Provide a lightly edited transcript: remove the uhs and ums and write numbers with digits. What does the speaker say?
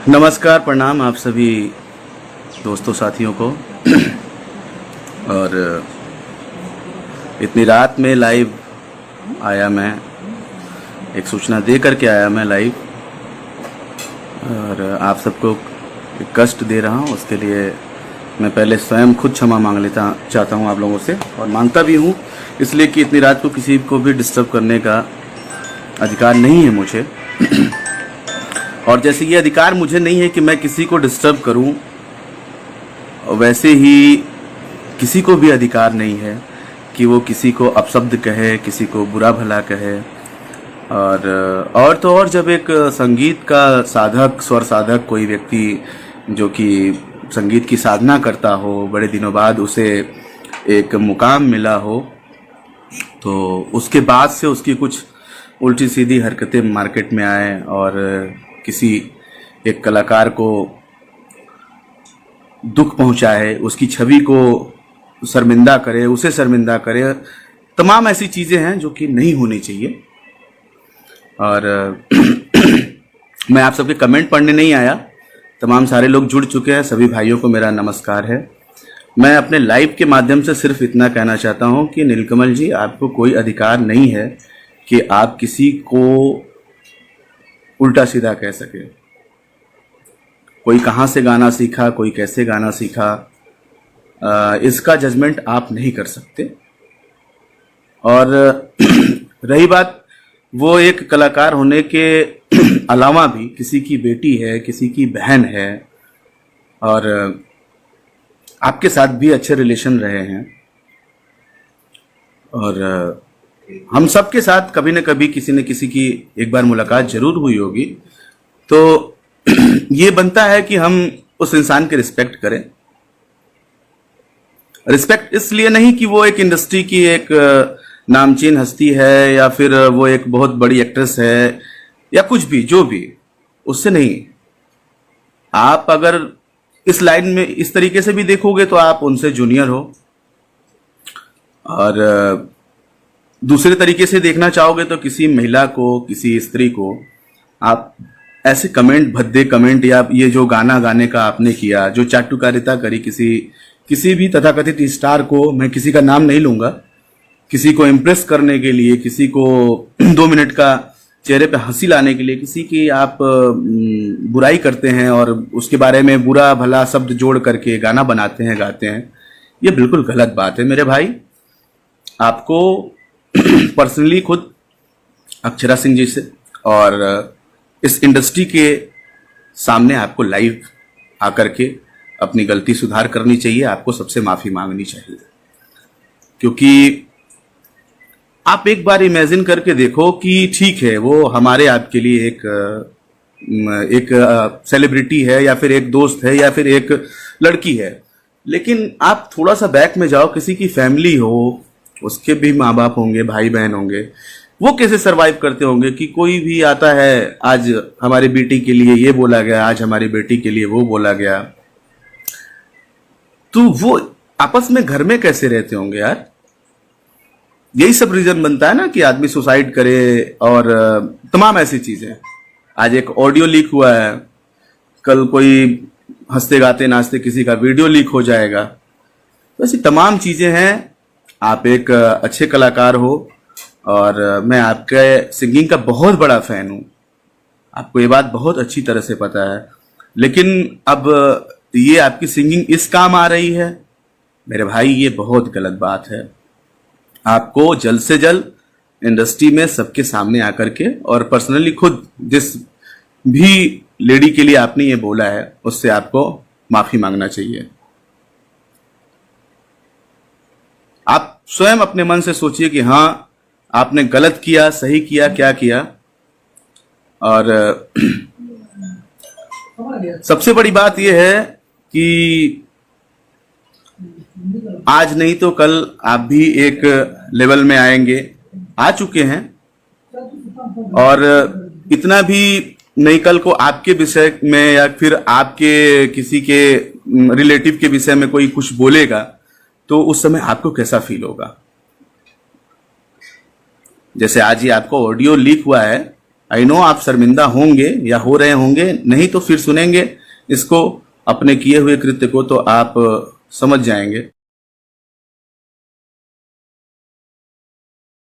नमस्कार, प्रणाम आप सभी दोस्तों साथियों को। और इतनी रात में लाइव आया मैं, एक सूचना दे करके आया मैं लाइव, और आप सबको एक कष्ट दे रहा हूँ। उसके लिए मैं पहले स्वयं खुद क्षमा मांग लेता चाहता हूँ आप लोगों से, और मांगता भी हूँ इसलिए कि इतनी रात को किसी को भी डिस्टर्ब करने का अधिकार नहीं है मुझे। और जैसे ये अधिकार मुझे नहीं है कि मैं किसी को डिस्टर्ब करूं, वैसे ही किसी को भी अधिकार नहीं है कि वो किसी को अपशब्द कहे, किसी को बुरा भला कहे। और तो और जब एक संगीत का साधक, स्वर साधक कोई व्यक्ति जो कि संगीत की साधना करता हो, बड़े दिनों बाद उसे एक मुकाम मिला हो, तो उसके बाद से उसकी कुछ उल्टी सीधी हरकतें मार्केट में आए और किसी एक कलाकार को दुख पहुंचाए, उसकी छवि को शर्मिंदा करे, उसे शर्मिंदा करे, तमाम ऐसी चीज़ें हैं जो कि नहीं होनी चाहिए। और मैं आप सबके कमेंट पढ़ने नहीं आया, तमाम सारे लोग जुड़ चुके हैं, सभी भाइयों को मेरा नमस्कार है। मैं अपने लाइव के माध्यम से सिर्फ इतना कहना चाहता हूं कि नीलकमल जी, आपको कोई अधिकार नहीं है कि आप किसी को उल्टा सीधा कह सके। कोई कहाँ से गाना सीखा, कोई कैसे गाना सीखा, इसका जजमेंट आप नहीं कर सकते। और रही बात वो एक कलाकार होने के अलावा भी किसी की बेटी है, किसी की बहन है, और आपके साथ भी अच्छे रिलेशन रहे हैं, और हम सब के साथ कभी न कभी किसी न किसी की एक बार मुलाकात जरूर हुई होगी। तो ये बनता है कि हम उस इंसान की रिस्पेक्ट करें। रिस्पेक्ट इसलिए नहीं कि वो एक इंडस्ट्री की एक नामचीन हस्ती है, या फिर वो एक बहुत बड़ी एक्ट्रेस है, या कुछ भी, जो भी, उससे नहीं। आप अगर इस लाइन में इस तरीके से भी देखोगे तो आप उनसे जूनियर हो, और दूसरे तरीके से देखना चाहोगे तो किसी महिला को, किसी स्त्री को आप ऐसे कमेंट, भद्दे कमेंट, या ये जो गाना गाने का आपने किया, जो चाटुकारिता करी किसी भी तथाकथित स्टार को, मैं किसी का नाम नहीं लूंगा, किसी को इम्प्रेस करने के लिए, किसी को 2 मिनट का चेहरे पे हंसी लाने के लिए किसी की आप बुराई करते हैं और उसके बारे में बुरा भला शब्द जोड़ करके गाना बनाते हैं, गाते हैं, ये बिल्कुल गलत बात है मेरे भाई। आपको पर्सनली खुद अक्षरा सिंह जी से और इस इंडस्ट्री के सामने आपको लाइव आकर के अपनी गलती सुधार करनी चाहिए, आपको सबसे माफी मांगनी चाहिए। क्योंकि आप एक बार इमेजिन करके देखो कि ठीक है, वो हमारे आपके लिए एक सेलिब्रिटी है, या फिर एक दोस्त है, या फिर एक लड़की है, लेकिन आप थोड़ा सा बैक में जाओ, किसी की फैमिली हो, उसके भी माँ बाप होंगे, भाई बहन होंगे, वो कैसे सरवाइव करते होंगे कि कोई भी आता है, आज हमारी बेटी के लिए ये बोला गया, आज हमारी बेटी के लिए वो बोला गया, तो वो आपस में घर में कैसे रहते होंगे यार। यही सब रीजन बनता है ना कि आदमी सुसाइड करे, और तमाम ऐसी चीजें। आज एक ऑडियो लीक हुआ है, कल कोई हंसते गाते नाचते किसी का वीडियो लीक हो जाएगा। तो ऐसी तमाम चीजें हैं। आप एक अच्छे कलाकार हो, और मैं आपके सिंगिंग का बहुत बड़ा फैन हूं, आपको ये बात बहुत अच्छी तरह से पता है। लेकिन अब ये आपकी सिंगिंग इस काम आ रही है मेरे भाई, ये बहुत गलत बात है। आपको जल्द से जल्द इंडस्ट्री में सबके सामने आकर के, और पर्सनली खुद जिस भी लेडी के लिए आपने ये बोला है, उससे आपको माफी मांगना चाहिए। आप स्वयं अपने मन से सोचिए कि हाँ, आपने गलत किया, सही किया, क्या किया। और सबसे बड़ी बात यह है कि आज नहीं तो कल आप भी एक लेवल में आएंगे, आ चुके हैं, और इतना भी नहीं कल को आपके विषय में या फिर आपके किसी के रिलेटिव के विषय में कोई कुछ बोलेगा तो उस समय आपको कैसा फील होगा। जैसे आज ही आपको ऑडियो लीक हुआ है, आई नो आप शर्मिंदा होंगे या हो रहे होंगे, नहीं तो फिर सुनेंगे इसको, अपने किए हुए कृत्य को, तो आप समझ जाएंगे।